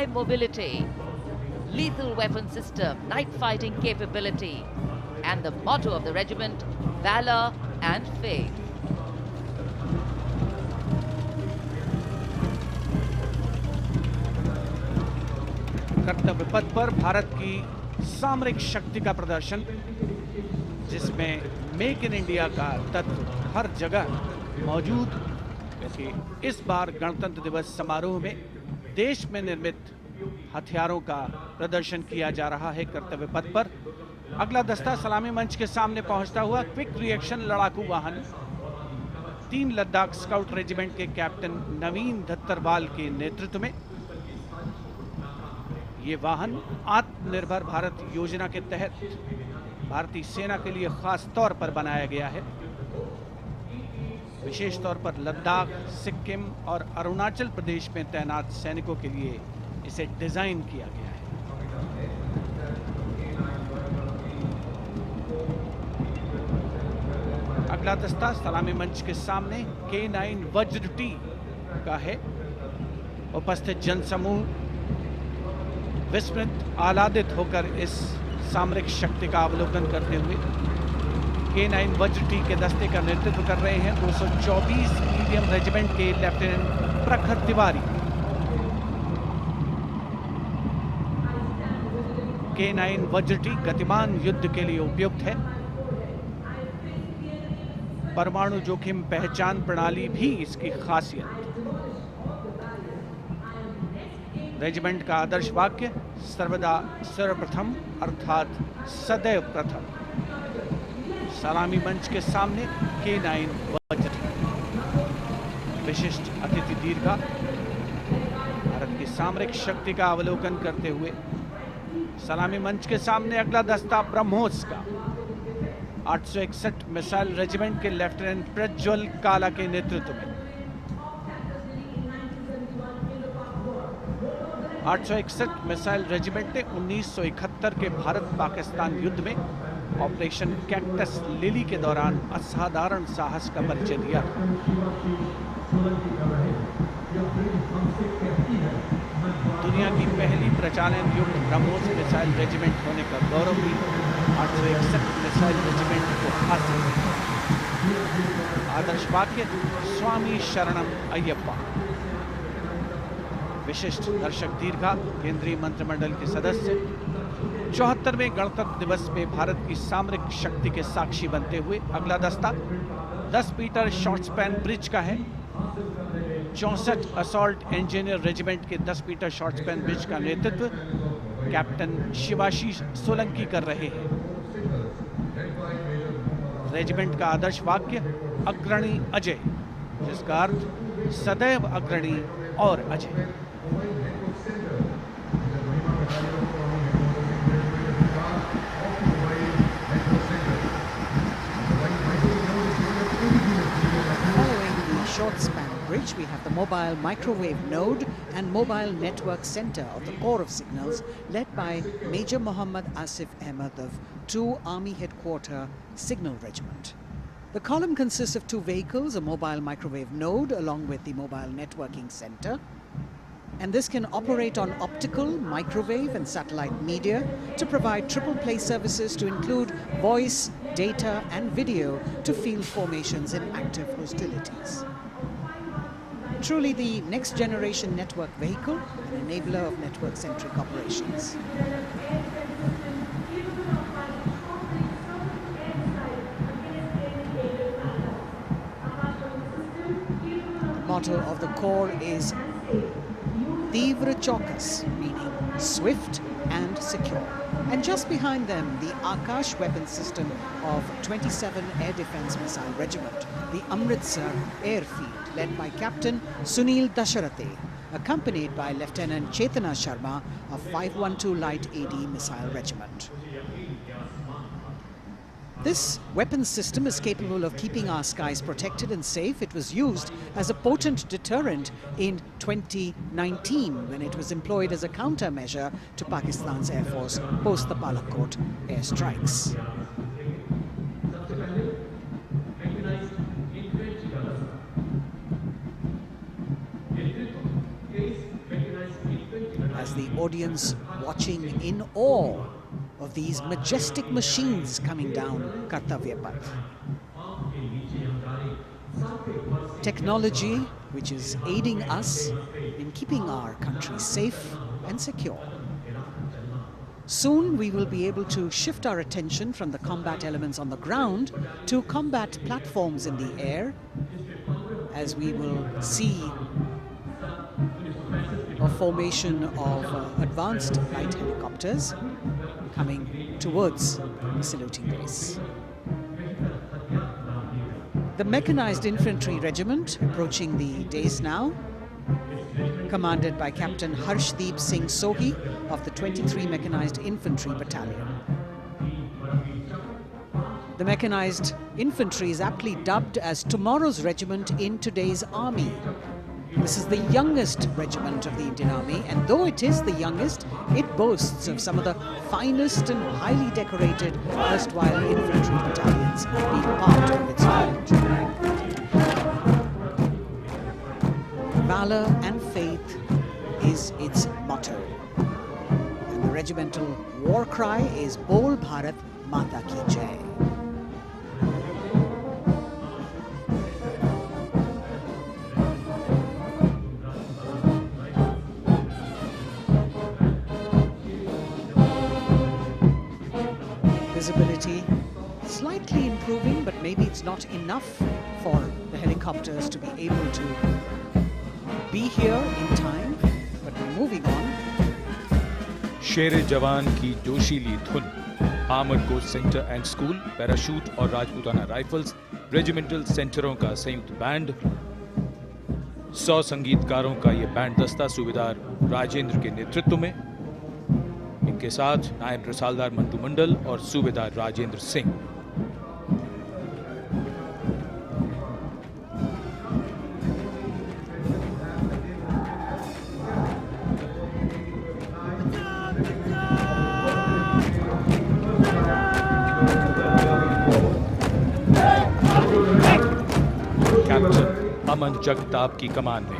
high mobility, lethal weapon system, night fighting capability, and the motto of the regiment, valor and faith. कर्तव्य पथ पर भारत की सामरिक शक्ति का प्रदर्शन, जिसमें मेक इन इंडिया का तत्व हर जगह मौजूद, क्योंकि इस बार गणतंत्र दिवस समारोह में देश में निर्मित हथियारों का प्रदर्शन किया जा रहा है। कर्तव्य पथ पर अगला दस्ता सलामी मंच के सामने पहुंचता हुआ क्विक रिएक्शन लड़ाकू वाहन 3 लद्दाख स्काउट रेजिमेंट के कैप्टन नवीन दत्तरवाल के नेतृत्व में। ये वाहन आत्मनिर्भर भारत योजना के तहत भारतीय सेना के लिए खास तौर पर बनाया गया है। विशेष तौर पर लद्दाख, सिक्किम और अरुणाचल प्रदेश में तैनात सैनिकों के लिए इसे डिजाइन किया गया है। अगला दस्ता सलामी मंच के सामने K9 वज्र टी का है। उपस्थित जनसमूह विस्मृत आह्लादित होकर इस सामरिक शक्ति का अवलोकन करते हुए K9 वज्र टी के दस्ते का नेतृत्व कर रहे हैं 224 मीडियम रेजिमेंट के लेफ्टिनेंट प्रखर तिवारी। K9 वज्र टी गतिमान युद्ध के लिए उपयुक्त है। परमाणु जोखिम पहचान प्रणाली भी इसकी खासियत। रेजिमेंट का आदर्श वाक्य सर्वदा सर्वप्रथम अर्थात सदैव प्रथम। सलामी मंच के सामने K9 वज्र टी। विशिष्ट अतिथि दीर्घा भारत की सामरिक शक्ति का अवलोकन करते हुए सलामी मंच के सामने अगला दस्ता ब्रह्मोस का 861 मिसाइल रेजिमेंट के लेफ्टिनेंट प्रज्वल काला के नेतृत्व में। 861 मिसाइल रेजिमेंट ने 1971 के भारत पाकिस्तान युद्ध में ऑपरेशन कैक्टस लिली के दौरान असाधारण साहस का परिचय दिया। दुनिया की पहली प्रचालन युक्त ब्रह्मोस मिसाइल रेजिमेंट होने का गौरव भी 861 मिसाइल रेजिमेंट को हासिल है। आदर्श वाक्य स्वामी शरणम अय्यप्पा। विशिष्ट दर्शक दीर्घा केंद्रीय मंत्रिमंडल के सदस्य 74वें गणतंत्र दिवस में भारत की सामरिक शक्ति के साक्षी बनते हुए अगला दस्ता 10 मीटर शॉर्ट स्पैन ब्रिज का है। 64 असॉल्ट इंजीनियर रेजिमेंट के 10 मीटर शॉर्ट स्पैन ब्रिज का नेतृत्व कैप्टन शिवाशीष सोलंकी कर रहे हैं। रेजिमेंट का आदर्श वाक्य अग्रणी अजय, जिसका अर्थ सदैव अग्रणी और Ajay. Short span bridge, we have the mobile microwave node and mobile network center of the Corps of Signals, led by Major Mohammad Asif Ahmed of 2 Army Headquarter Signal Regiment. The column consists of 2 vehicles, a mobile microwave node along with the mobile networking center. And this can operate on optical, microwave and satellite media to provide triple play services to include voice, data and video to field formations in active hostilities. Truly the next generation network vehicle, an enabler of network-centric operations. The motto of the Corps is Tivra Chaukas, meaning swift and secure. And just behind them, the Akash weapon system of 27 Air Defence Missile Regiment, the Amritsar Airfield, led by Captain Sunil Dasharathe, accompanied by Lieutenant Chetana Sharma of 512 Light AD Missile Regiment. This weapons system is capable of keeping our skies protected and safe. It was used as a potent deterrent in 2019 when it was employed as a countermeasure to Pakistan's Air Force post the Balakot airstrikes. As is the audience watching in awe of these majestic machines coming down Kartavya Path. Technology which is aiding us in keeping our country safe and secure. Soon we will be able to shift our attention from the combat elements on the ground to combat platforms in the air, as we will see a formation of advanced light helicopters coming towards the saluting base. The Mechanized Infantry Regiment approaching the dais now, commanded by Captain Harshdeep Singh Sohi of the 23 Mechanized Infantry Battalion. The Mechanized Infantry is aptly dubbed as tomorrow's regiment in today's army. This is the youngest regiment of the Indian Army, and though it is the youngest, it boasts of some of the finest and highly decorated erstwhile infantry battalions being part of its unit. Valor and faith is its motto, and the regimental war cry is Bol Bharat Mata Ki Jai. Visibility slightly improving, but maybe it's not enough for the helicopters to be able to be here in time, but we're moving on. शेरे जवान की जोशीली धुन, armoured corps centre and school, parachute और Rajputana rifles, regimental सेंटरों का संयुक्त band, 100 संगीतकारों का ये band दस्ता सूबेदार राजेंद्र के नेतृत्व में, इनके साथ नायब रसालदार मंटू मंडल और सूबेदार राजेंद्र सिंह। कैप्टन अमन जगताप की कमान में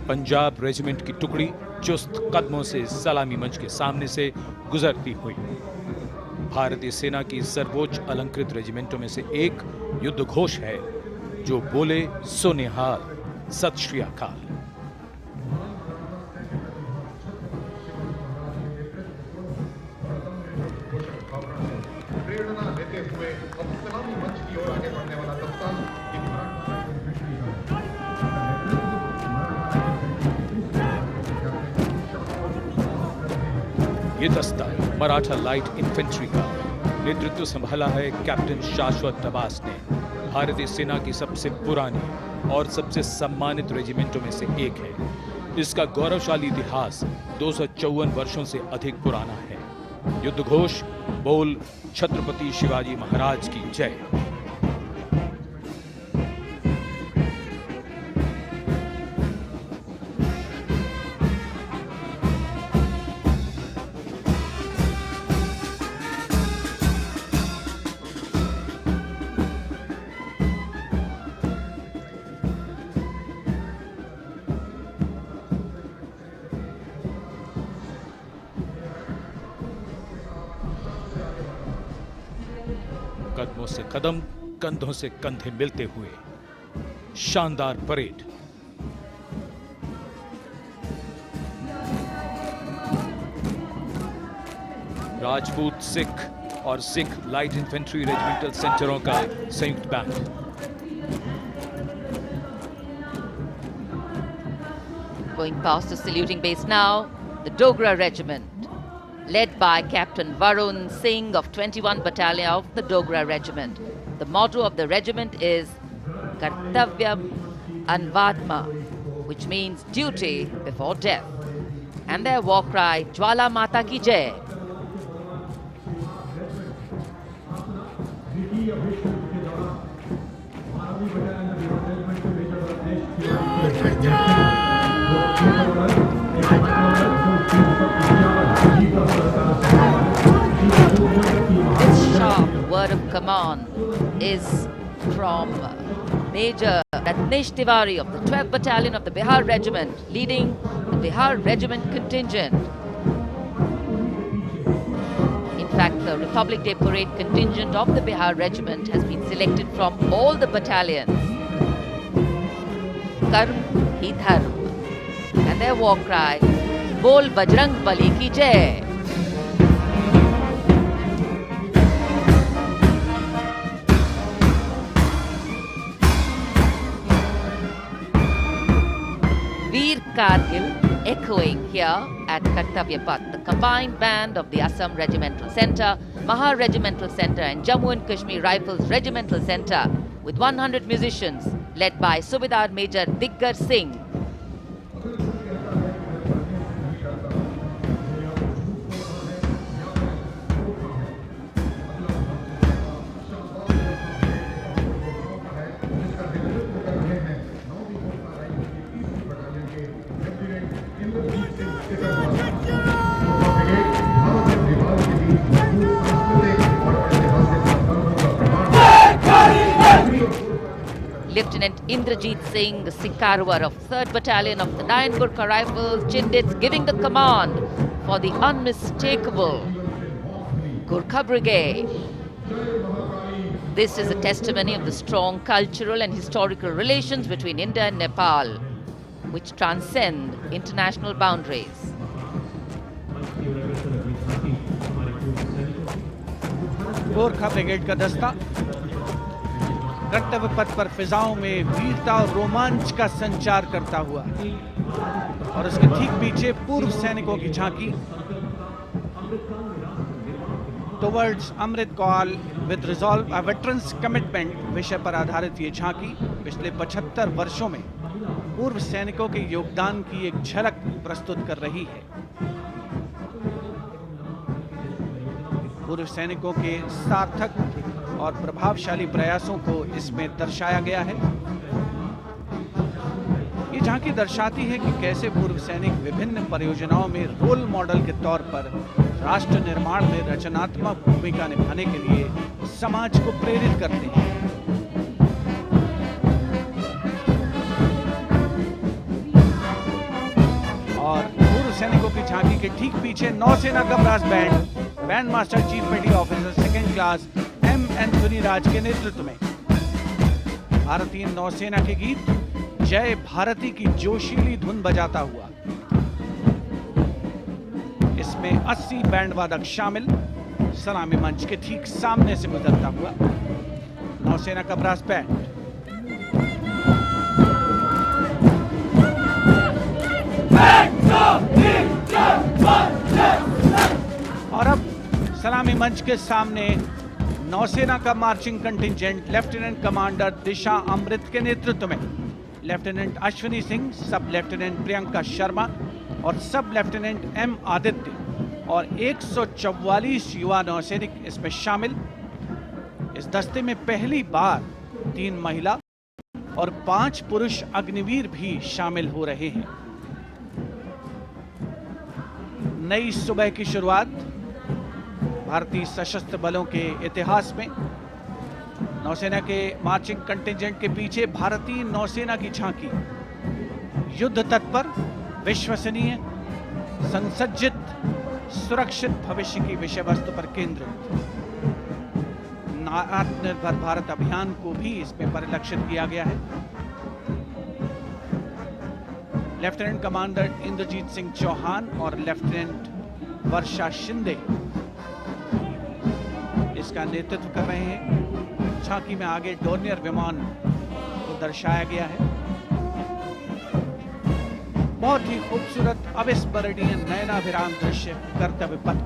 पंजाब रेजिमेंट की टुकड़ी चुस्त कदमों से सलामी मंच के सामने से गुजरती हुई। भारतीय सेना की सर्वोच्च अलंकृत रेजिमेंटों में से एक युद्ध घोष है जो बोले सो निहाल, सत श्री अकाल। प्रेरणा देते हुए अब सलामी मंच की ओर आगे बढ़ने वाला दस्ता ये दस्ता मराठा लाइट इन्फेंट्री का नेतृत्व संभाला है कैप्टन शाश्वत अब्बास ने। भारतीय सेना की सबसे पुरानी और सबसे सम्मानित रेजिमेंटों में से एक है। इसका गौरवशाली इतिहास 254 वर्षों से अधिक पुराना है। युद्ध घोष बोल छत्रपति शिवाजी महाराज की जय। कदमों से कदम, कंधों से कंधे मिलते हुए शानदार परेड। राजपूत सिख और सिख लाइट इन्फेंट्री रेजिमेंटल सेंटरों का संयुक्त band. Going past the saluting base now, the Dogra Regiment, led by Captain Varun Singh of 21 Battalion of the Dogra Regiment. The motto of the regiment is Kartavyam Anvatma, which means duty before death. And their war cry, Jwala Mata Ki Jai. This sharp word of command is from Major Ratnesh Tiwari of the 12th Battalion of the Bihar Regiment, leading the Bihar Regiment contingent. In fact, the Republic Day Parade contingent of the Bihar Regiment has been selected from all the battalions. Karm hi dharm. And their war cry, Bol Bajrang Bali ki jai. Veer Kargil echoing here at Kartavya Path. The combined band of the Assam Regimental Centre, Maha Regimental Centre and Jammu and Kashmir Rifles Regimental Centre with 100 musicians led by Subedar Major Diggar Singh. Lieutenant Indrajit Singh, the Sikarwar of 3rd Battalion of the 9 Gurkha Rifles, Chindits, giving the command for the unmistakable Gurkha Brigade. This is a testimony of the strong cultural and historical relations between India and Nepal, which transcend international boundaries. Gorkha brigade का दस्ता कर्तव्य पथ पर फिजाओं में वीरता और रोमांच का संचार करता हुआ और उसके ठीक पीछे पूर्व सैनिकों की झांकी towards Amrit Kaal with resolve a veterans commitment विषय पर आधारित ये झांकी पिछले 75 वर्षों में पूर्व सैनिकों के योगदान की एक झलक प्रस्तुत कर रही है। पूर्व सैनिकों के सार्थक और प्रभावशाली प्रयासों को इसमें दर्शाया गया है। ये झांकी दर्शाती है कि कैसे पूर्व सैनिक विभिन्न परियोजनाओं में रोल मॉडल के तौर पर राष्ट्र निर्माण में रचनात्मक भूमिका निभाने के लिए समाज को प्रेरित करते हैं। और पूर्व सैनिकों की झांकी के ठीक पीछे नौसेना का brass band master chief petty officer 2nd class M Anthony Raj के नेतृत्व में भारतीय नौसेना के गीत जय भारती की जोशीली धुन बजाता हुआ। इसमें 80 बैंड वादक शामिल, सलामी मंच के ठीक सामने से गुजरता हुआ नौसेना का ब्रास बैंड। और अब सलामी मंच के सामने नौसेना का मार्चिंग कंटिंजेंट लेफ्टिनेंट कमांडर दिशा अमृत के नेतृत्व में लेफ्टिनेंट अश्विनी सिंह, सब लेफ्टिनेंट प्रियंका शर्मा और सब लेफ्टिनेंट एम आदित्य और 144 युवा नौसैनिक इसमें शामिल। इस दस्ते में पहली बार 3 महिला और 5 पुरुष अग्निवीर भी शामिल हो रहे हैं। नई सुबह की शुरुआत भारतीय सशस्त्र बलों के इतिहास में। नौसेना के मार्चिंग कंटिंजेंट के पीछे भारतीय नौसेना की झांकी युद्ध तत्पर, विश्वसनीय, संसज्जित, सुरक्षित भविष्य की विषय वस्तु पर केंद्रित। आत्मनिर्भर भारत अभियान को भी इसमें परिलक्षित किया गया है। लेफ्टिनेंट कमांडर इंद्रजीत सिंह चौहान और लेफ्टिनेंट वर्षा शिंदे इसका नेतृत्व कर रहे हैं। झांकी में आगे डोर्नियर विमान को दर्शाया गया है। बहुत ही खूबसूरत अविस्मरणीय नयनाभिराम दृश्य कर्तव्य पथ।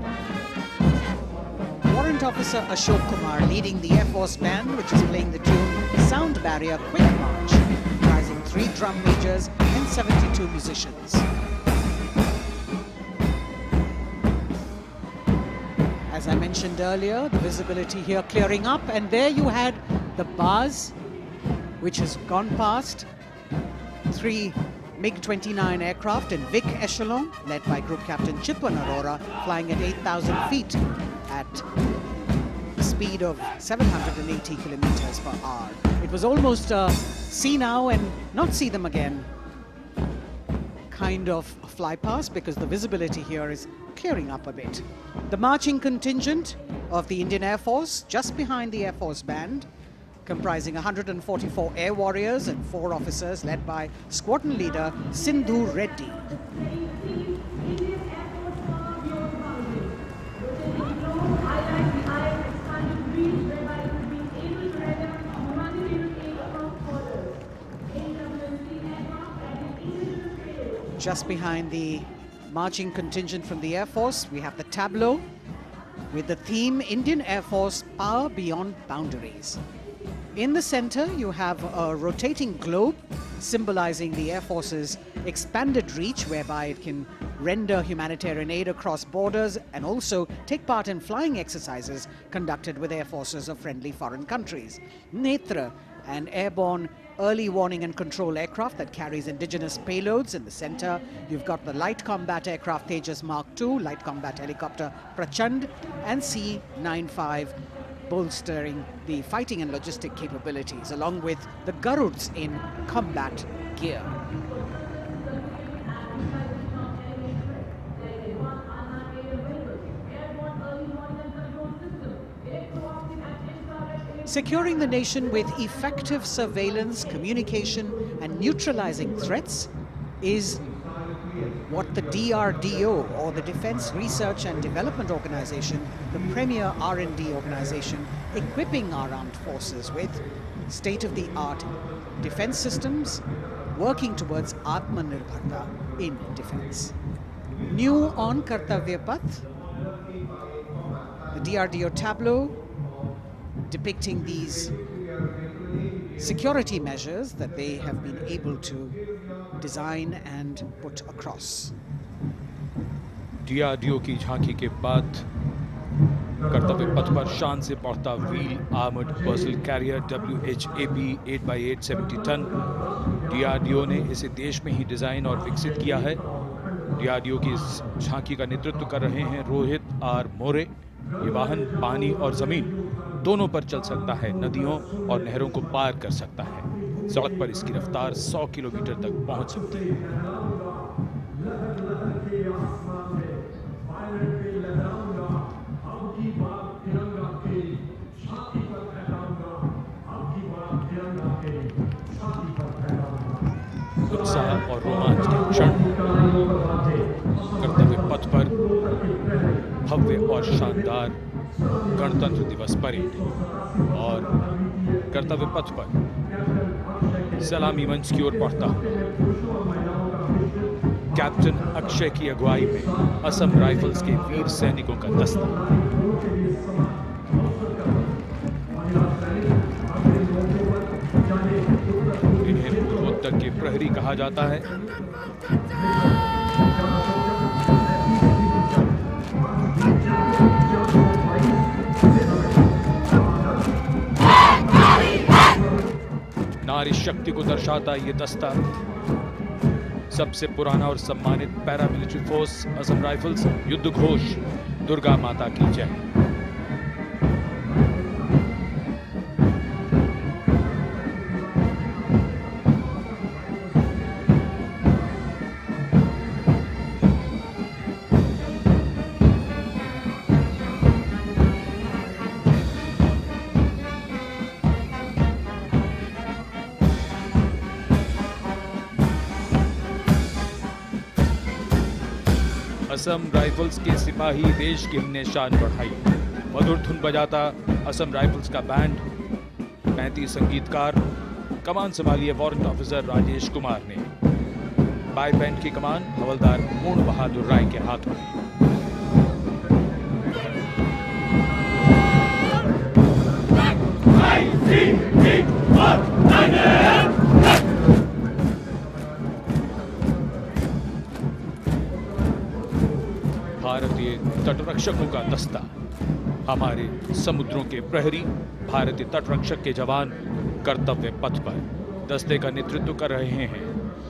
Warrant Officer Ashok Kumar leading the Air Force Band, which is playing the tune Sound Barrier Quick March, comprising 3 drum majors and 72 musicians. As I mentioned earlier, the visibility here clearing up, and there you had the bars, which has gone past 3 MiG-29 aircraft in Vic Echelon, led by Group Captain Chitwan Arora, flying at 8,000 feet at a speed of 780 kilometers per hour. It was almost see now and not see them again kind of fly past because the visibility here is clearing up a bit. The marching contingent of the Indian Air Force, just behind the Air Force Band, comprising 144 air warriors and 4 officers, led by squadron leader Sindhu Reddy. Just behind the marching contingent from the Air Force, we have the tableau with the theme Indian Air Force Power Beyond Boundaries. In the center, you have a rotating globe symbolizing the Air Force's expanded reach, whereby it can render humanitarian aid across borders and also take part in flying exercises conducted with air forces of friendly foreign countries. Netra, an airborne early warning and control aircraft that carries indigenous payloads. In the center, you've got the light combat aircraft Tejas Mark II, light combat helicopter Prachand, and C-95 bolstering the fighting and logistic capabilities, along with the Garuds in combat gear. Securing the nation with effective surveillance, communication, and neutralizing threats is what the DRDO, or the Defense Research and Development Organization, the premier R&D organization, equipping our armed forces with state-of-the-art defense systems, working towards Atmanirbharta in defense. New on Kartavya Path, the DRDO tableau depicting these security measures that they have been able to design and put across. DRDO की झांकी के बाद कर्तव्य पथ पर शान से पहुंचता wheel armoured personnel carrier WHAP 8x8 70 ton. DRDO ने इसे देश में ही डिजाइन और विकसित किया है। DRDO की इस झांकी का नेतृत्व कर रहे हैं रोहित आर मोरे। ये वाहन पानी और जमीन दोनों पर चल सकता है, नदियों और नहरों को पार कर सकता है। सड़क पर इसकी रफ्तार 100 किलोमीटर तक पहुंच सकती है। उत्साह और रोमांच के क्षण, कर्तव्य पथ पर भव्य और शानदार गणतंत्र दिवस परेड और कर्तव्य पथ पर सलामी मंच की ओर बढ़ता कैप्टन अक्षय की अगुवाई में असम राइफल्स के वीर सैनिकों का दस्ता। इन्हें पूर्वोत्तर के प्रहरी कहा जाता है। नारी शक्ति को दर्शाता ये दस्ता सबसे पुराना और सम्मानित पैरामिलिट्री फोर्स असम राइफल्स युद्ध घोष दुर्गा माता की जय। असम राइफल्स के सिपाही देश की हमने शान बढ़ाई। मधुर धुन बजाता असम राइफल्स का बैंड, 35 संगीतकार, कमान संभाली है वारंट ऑफिसर राजेश कुमार ने। बाई बैंड की कमान हवलदार पूर्ण बहादुर राय के हाथों में। भारतीय तटरक्षकों का दस्ता, हमारे समुद्रों के प्रहरी, भारतीय तटरक्षक के जवान कर्तव्य पथ पर दस्ते का नेतृत्व कर रहे हैं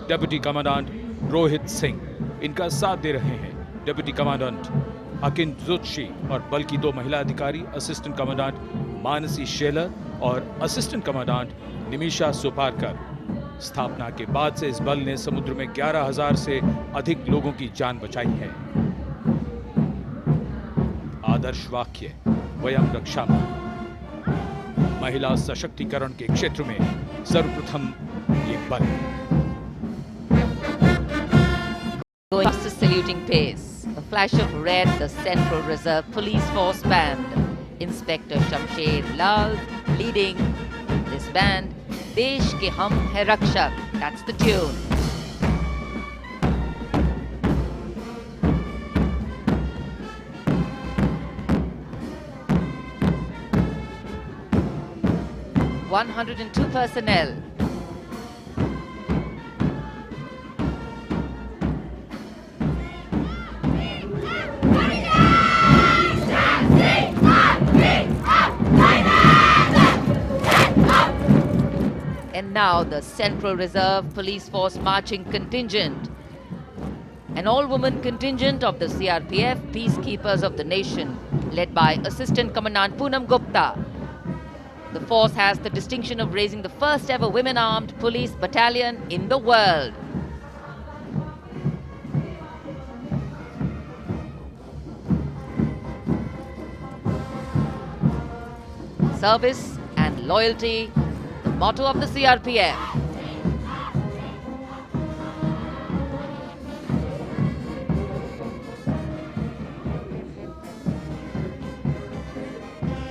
डिप्टी कमांडेंट रोहित सिंह। इनका साथ दे रहे हैं डिप्टी कमांडेंट अकिन जोशी और बल की 2 महिला अधिकारी, असिस्टेंट कमांडेंट मानसी शेलर और असिस्टेंट कमांडेंट निमिषा सुपारकर। स्थापना के बाद से इस बल ने समुद्र में 11,000 से अधिक लोगों की जान बचाई है। आदर्श वाक्य वयम रक्षामः। महिला सशक्तिकरण के क्षेत्र में सर्वप्रथम ये बल। Going to saluting pace, a flash of red, the Central Reserve Police Force Band. Inspector Shamsher Lal leading this band. Desh ke hum hai rakshak. That's the tune. (102) personnel. And now the Central Reserve Police Force marching contingent, an all-woman contingent of the CRPF, peacekeepers of the nation, led by Assistant Commandant Poonam Gupta. The force has the distinction of raising the first ever women-armed police battalion in the world. Service and loyalty, the motto of the CRPF.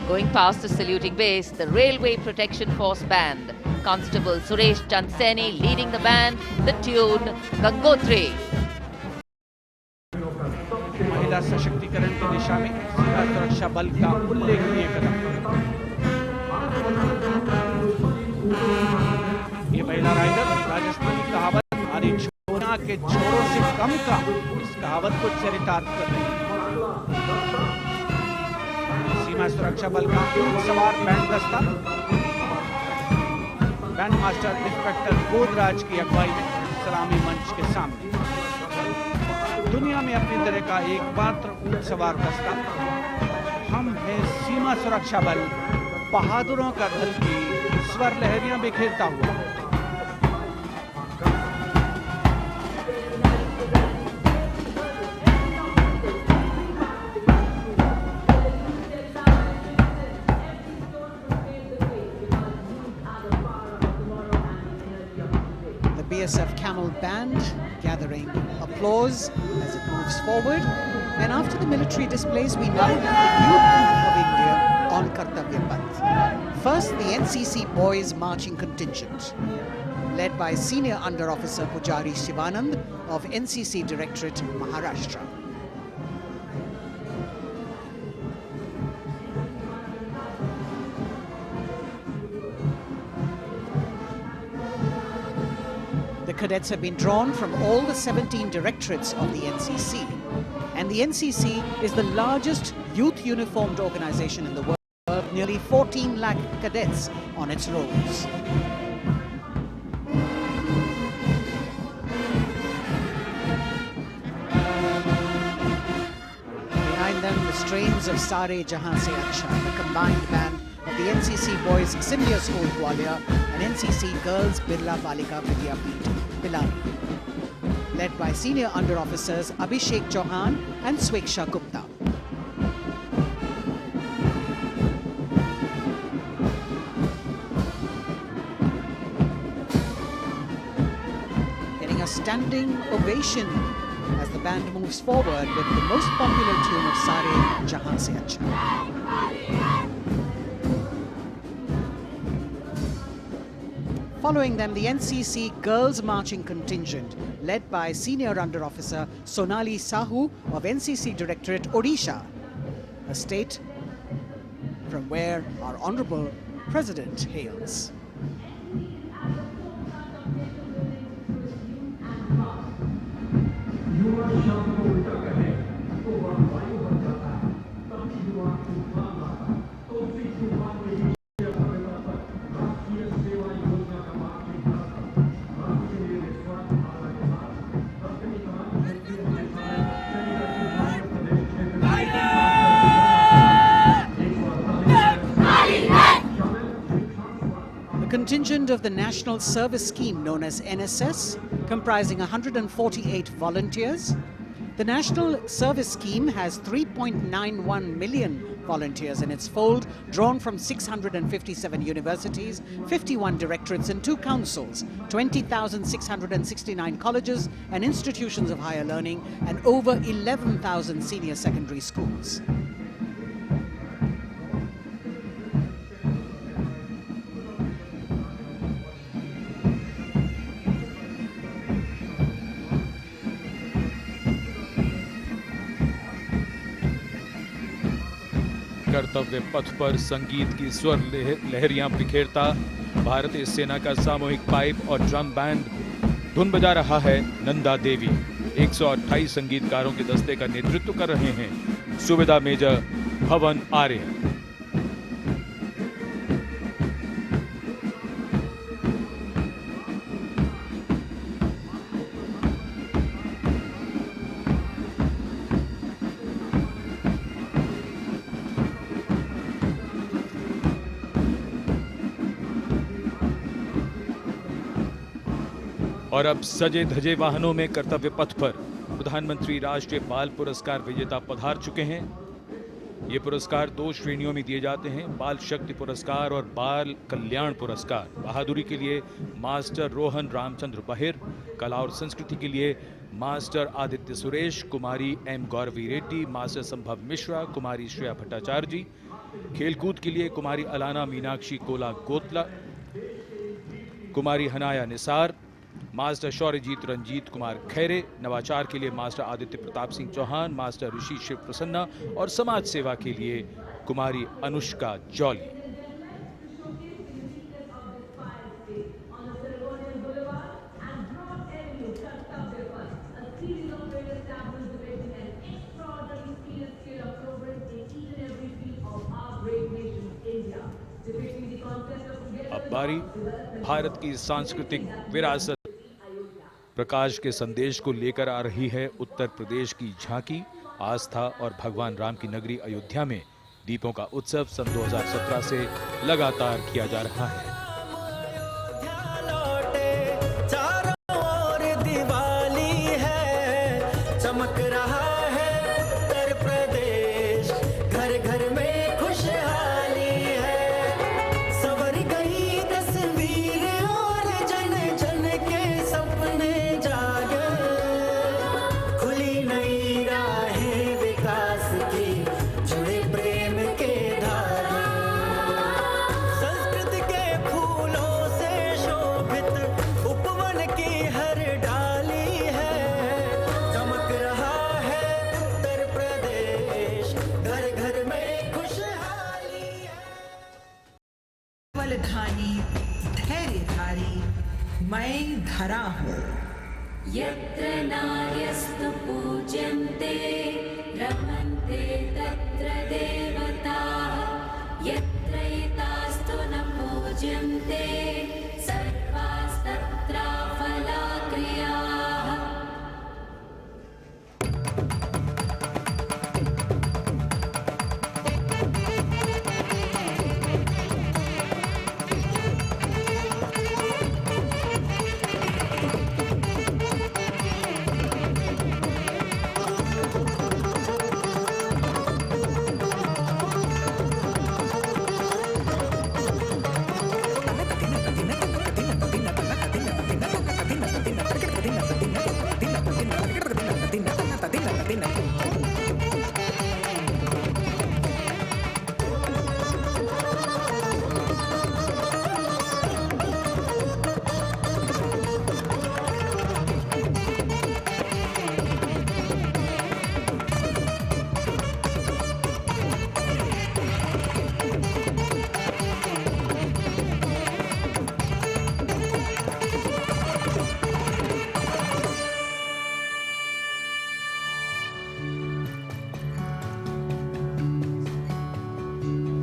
Going past the saluting base, the Railway Protection Force Band. Constable Suresh Chandseni leading the band, the tune Gangotri. महिला सशक्तिकरण की दिशा में सीमा सुरक्षा बल का उल्लेखनीय कदम। ये महिला राइडर राजस्थानी कहावत हमारी छोरा के छोरों से कम का, इस कहावत को चरितार्थ कर रही है। सीमा सुरक्षा बल का सवार बैंड दस्ता बैंड मास्टर इंस्पेक्टर गोदराज की अगुवाई में सलामी मंच के सामने। दुनिया में अपनी तरह का एकमात्र ऊंट सवार दस्ता हम हैं सीमा सुरक्षा बल, बहादुरों का दल की स्वर लहरियां बिखेरता हुआ। BSF Camel Band gathering applause as it moves forward. And after the military displays, we now have the youth of India on Kartavya Path. First, the NCC Boys Marching Contingent, led by Senior Under Officer Pujari Shivanand of NCC Directorate, Maharashtra. The cadets have been drawn from all the 17 directorates of the NCC. And the NCC is the largest youth uniformed organization in the world, with nearly 14 lakh cadets on its rolls. Behind them, the strains of Sare Jahan Se Acha, the combined band of the NCC Boys Senior School Gwalior and NCC Girls Birla Balika Vidyapeeth Pilani, led by Senior Under Officers Abhishek Chauhan and Sweksha Gupta. Getting a standing ovation as the band moves forward with the most popular tune of Sare Jahan Se Acha. Following them, the NCC Girls Marching Contingent, led by Senior Under Officer Sonali Sahu of NCC Directorate, Odisha, a state from where our Honorable President hails. The contingent of the National Service Scheme known as NSS, comprising 148 volunteers. The National Service Scheme has 3.91 million volunteers in its fold, drawn from 657 universities, 51 directorates and 2 councils, 20,669 colleges and institutions of higher learning, and over 11,000 senior secondary schools. कर्तव्य पथ पर संगीत की स्वर लहरियां बिखेरता भारतीय सेना का सामूहिक पाइप और ड्रम बैंड धुन बजा रहा है नंदा देवी। 128 संगीतकारों के दस्ते का नेतृत्व कर रहे हैं सुविधा मेजर भवन आर्य। और अब सजे धजे वाहनों में कर्तव्य पथ पर प्रधानमंत्री राष्ट्रीय बाल पुरस्कार विजेता पधार चुके हैं। ये पुरस्कार 2 श्रेणियों में दिए जाते हैं, बाल शक्ति पुरस्कार और बाल कल्याण पुरस्कार। बहादुरी के लिए मास्टर रोहन रामचंद्र बहिर, कला और संस्कृति के लिए मास्टर आदित्य सुरेश, कुमारी एम गौरवी रेड्डी, मास्टर संभव मिश्रा, कुमारी श्रेया भट्टाचार्य जी, खेलकूद के लिए कुमारी अलाना मीनाक्षी कोला गोतला, कुमारी हनाया निसार, मास्टर शौर्यजीत रंजीत कुमार खैरे, नवाचार के लिए मास्टर आदित्य प्रताप सिंह चौहान, मास्टर ऋषि शिव प्रसन्ना और समाज सेवा के लिए कुमारी अनुष्का जौली। अब बारी भारत की सांस्कृतिक विरासत प्रकाश के संदेश को लेकर आ रही है उत्तर प्रदेश की झांकी। आस्था और भगवान राम की नगरी अयोध्या में दीपों का उत्सव सन 2017 से लगातार किया जा रहा है। चमक रहा है उत्तर प्रदेश, घर घर में खुशहाली है, सवर गई तस्वीर और जन जन के सपने जागे, खुली नई राहें विकास की, जुड़े प्रेम के धागे, संस्कृति के फूलों से शोभित उपवन की हर डाली है, चमक रहा है उत्तर प्रदेश, घर घर में खुशहाली है। बलधानी धैर्यधारी मैं धरा हूँ, यत्र नार्यस्तु पूज्यन्ते रमन्ते तत्र देवताः, यत्र एतास्तु न पूज्यन्ते सर्वास्तत्र फलाक्रियाः।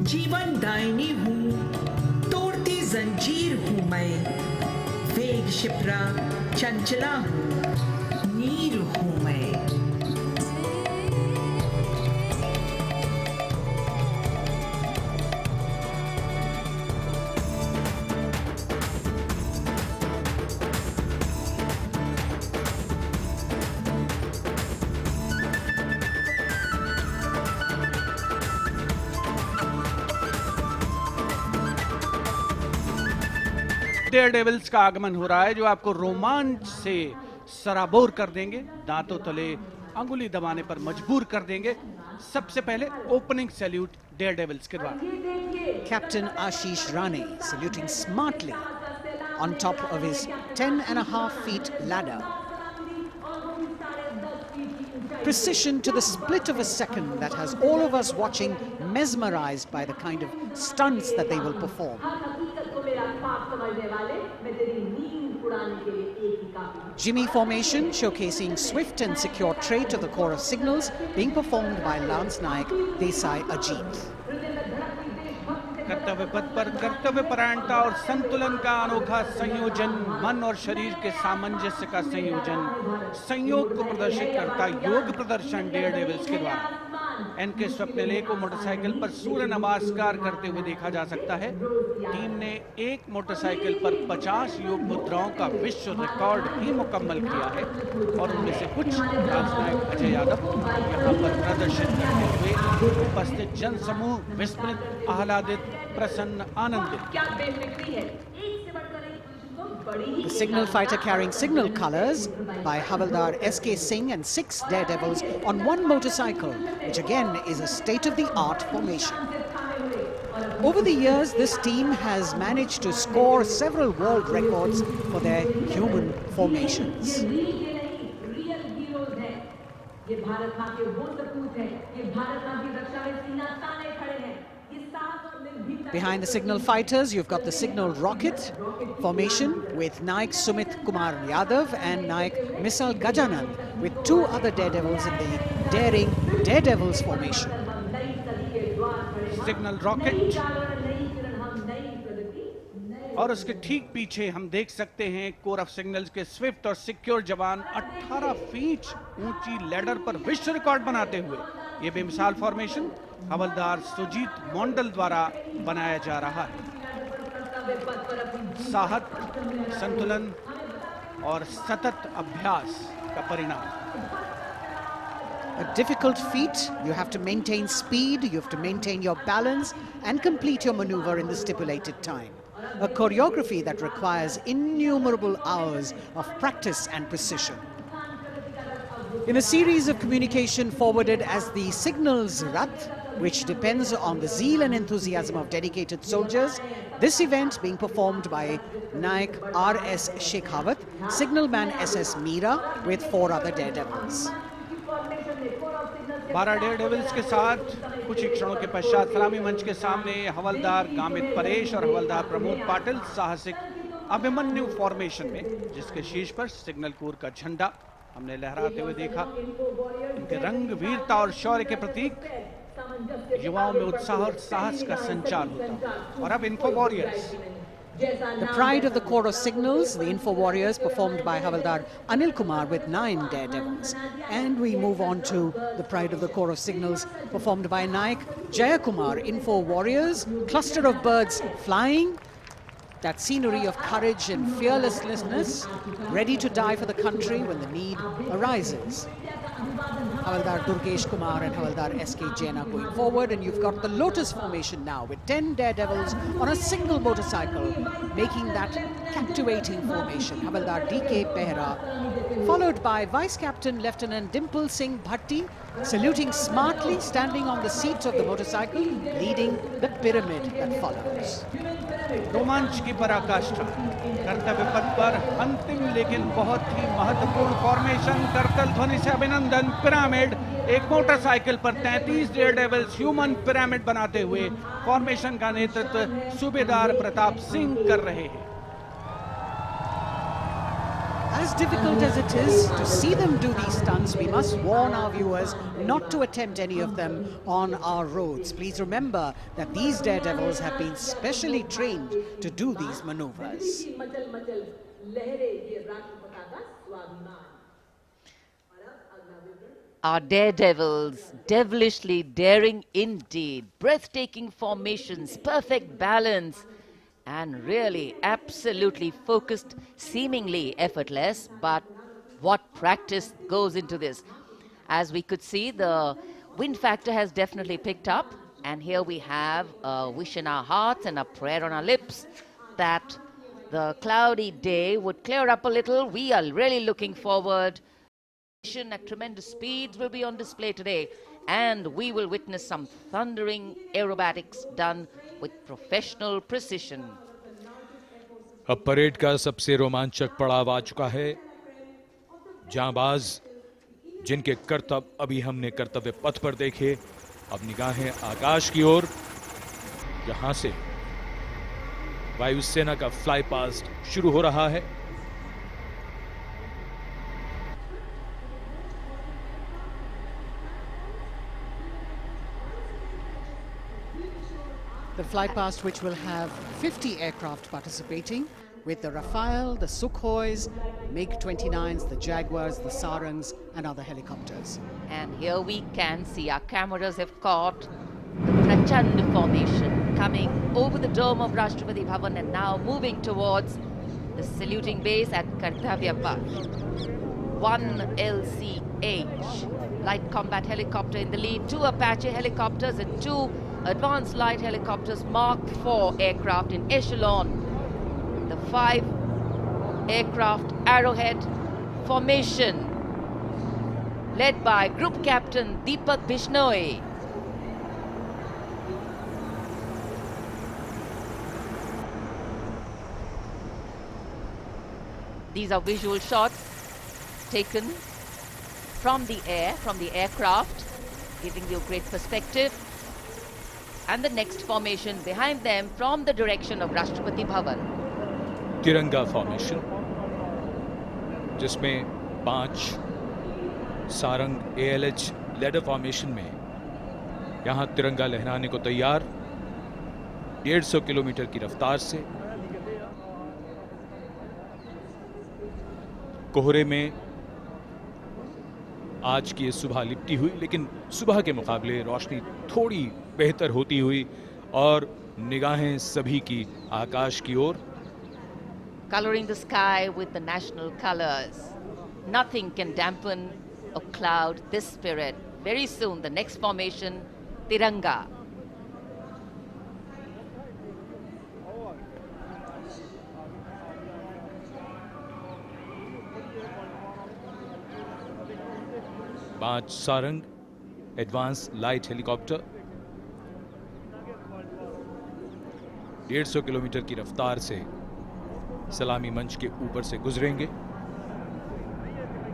जीवन दायिनी हूँ, तोड़ती जंजीर हूँ मैं, वेग शिप्रा चंचला हूँ, नीर हूँ मैं। डेयर डेविल्स का आगमन हो रहा है जो आपको रोमांच से सराबोर कर देंगे, दांतों तले अंगुली दबाने पर मजबूर कर देंगे। सबसे पहले ओपनिंग सैल्यूट डेयर डेविल्स के द्वारा। Captain Ashish Rane saluting smartly on top of his 10.5 feet ladder. Precision to the split of a second that has all of us watching mesmerized by the kind of stunts that they will perform. Jimmy formation showcasing swift and secure trade to the corps of signals being performed by Lance Naik Desai Ajit. कर्तव्य पथ पर कर्तव्य परायणता और संतुलन का अनोखा संयोजन, मन और शरीर के सामंजस्य का संयोजन, संयोग को प्रदर्शित करता योग प्रदर्शन डेयर डेविल्स के द्वारा। एनके स्वप्निले को मोटरसाइकिल पर सूर्य नमस्कार करते हुए देखा जा सकता है। टीम ने एक मोटरसाइकिल पर 50 योग मुद्राओं का विश्व रिकॉर्ड भी मुकम्मल किया है और उनमें से कुछ राजनायक अजय यादव यहाँ पर प्रदर्शित करते हुए उपस्थित जन समूह विस्मृत, आह्लादित, प्रसन्न, आनंदित। The signal fighter carrying signal colors by Havaldar S.K. Singh and 6 daredevils on one motorcycle, which again is a state-of-the-art formation. Over the years, this team has managed to score several world records for their human formations. Behind the signal fighters, you've got the signal rocket formation with Naik Sumit Kumar Yadav and Naik Misal Gajanand, with 2 other daredevils in the daring daredevils formation. Signal rocket और उसके ठीक पीछे हम देख सकते हैं core of signals के Swift और सिक्योर जवान 18 फीट ऊंची लैडर पर विश्व रिकॉर्ड बनाते हुए ये बेमिसाल फॉर्मेशन हवलदार सुजीत मोंडल द्वारा बनाया जा रहा है। साहस, संतुलन और सतत अभ्यास का परिणाम। A difficult feat. You have to maintain speed, you have to maintain your balance and complete your maneuver in the stipulated time. A choreography that requires innumerable hours of practice and precision. In a series of communication forwarded as the Signals Rath, which depends on the zeal and enthusiasm of dedicated soldiers, this event being performed by Naik R.S. Shekhawat, Signalman S.S. Meera with 4 other daredevils. 12 dare devils के साथ कुछ ही क्षणों के पश्चात सलामी मंच के सामने हवलदार गामित परेश और हवलदार प्रमोद पाटिल साहसिक अभिमन्यु फॉर्मेशन में, जिसके शीर्ष पर सिग्नल कोर का झंडा हमने लहराते हुए देखा। इनके रंग वीरता और शौर्य के प्रतीक, युवाओं में उत्साह और साहस का संचार होता। और अब info warriors, the pride of the Corps of Signals, the Info Warriors, performed by Havaldar Anil Kumar with 9 daredevils. And we move on to the pride of the Corps of Signals, performed by Naik Jayakumar, Info Warriors, cluster of birds flying, that scenery of courage and fearlessness, ready to die for the country when the need arises. Havaldar Durgesh Kumar and Havaldar S.K. Jaina going forward, and you've got the Lotus formation now with 10 daredevils on a single motorcycle, making that captivating formation. Havaldar D.K. Behra, followed by Vice Captain Lieutenant Dimple Singh Bhatti, saluting smartly, standing on the seat of the motorcycle, leading the pyramid that follows. रोमांच की पराकाष्ठा, कर्तव्य पथ पर अंतिम लेकिन बहुत ही महत्वपूर्ण फॉर्मेशन, करतल ध्वनि से अभिनंदन। पिरामिड, एक मोटरसाइकिल पर 33 डेयर डेविल्स ह्यूमन पिरामिड बनाते हुए फॉर्मेशन का नेतृत्व सूबेदार प्रताप सिंह कर रहे हैं। As difficult as it is to see them do these stunts, we must warn our viewers not to attempt any of them on our roads. Please remember that these daredevils have been specially trained to do these maneuvers. Our daredevils, devilishly daring indeed, breathtaking formations, perfect balance, and really absolutely focused, seemingly effortless, but what practice goes into this. As we could see, the wind factor has definitely picked up, and here we have a wish in our hearts and a prayer on our lips that the cloudy day would clear up a little. We are really looking forward. At tremendous speeds will be on display today, and we will witness some thundering aerobatics done with professional precision. अब parade का सबसे रोमांचक पड़ाव आ चुका है। जांबाज जिनके करतब अभी हमने कर्तव्य पथ पर देखे, अब निगाहें आकाश की ओर, यहां से वायुसेना का फ्लाई पास्ट शुरू हो रहा है। The flypast, which will have 50 aircraft participating, with the Rafale, the Sukhois, MiG-29s, the Jaguars, the Sarangs, and other helicopters. And here we can see our cameras have caught the Prachand formation coming over the dome of Rashtrapati Bhavan and now moving towards the saluting base at Kartavya Path. 1 LCH, light combat helicopter in the lead, 2 Apache helicopters and 2 advanced light helicopters, Mark IV aircraft in echelon. The 5 aircraft Arrowhead formation led by Group Captain Deepak Bishnoi. These are visual shots taken from the air, from the aircraft, giving you great perspective. And the next formation behind them from the direction of Rashtrapati Bhavan. तिरंगा formation, जिसमें 5 Sarang ALH ladder formation में यहां तिरंगा लहराने को तैयार, 150 kilometre की रफ्तार से। कोहरे में आज की सुबह लिपटी हुई, लेकिन सुबह के मुकाबले रोशनी थोड़ी बेहतर होती हुई और निगाहें सभी की आकाश की ओर। Coloring the sky with the national colors. Nothing can dampen or cloud this spirit. Very soon, the next formation, Tiranga. पांच Sarang advance light helicopter 150 kilometre की रफ्तार से सलामी मंच के ऊपर से गुजरेंगे।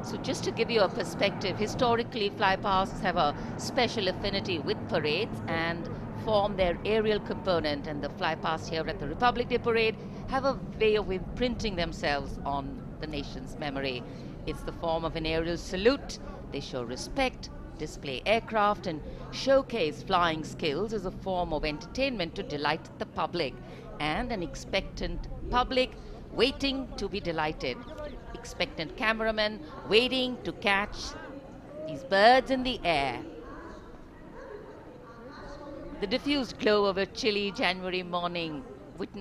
So just to give you a perspective, historically flypasts have a special affinity with parades and form their aerial component, and the flypasts here at the Republic Day Parade have a way of imprinting themselves on the nation's memory. It's the form of an aerial salute. They show respect, display aircraft, and showcase flying skills as a form of entertainment to delight the public, and an expectant public waiting to be delighted. Expectant cameramen waiting to catch these birds in the air. The diffused glow of a chilly January morning witnessed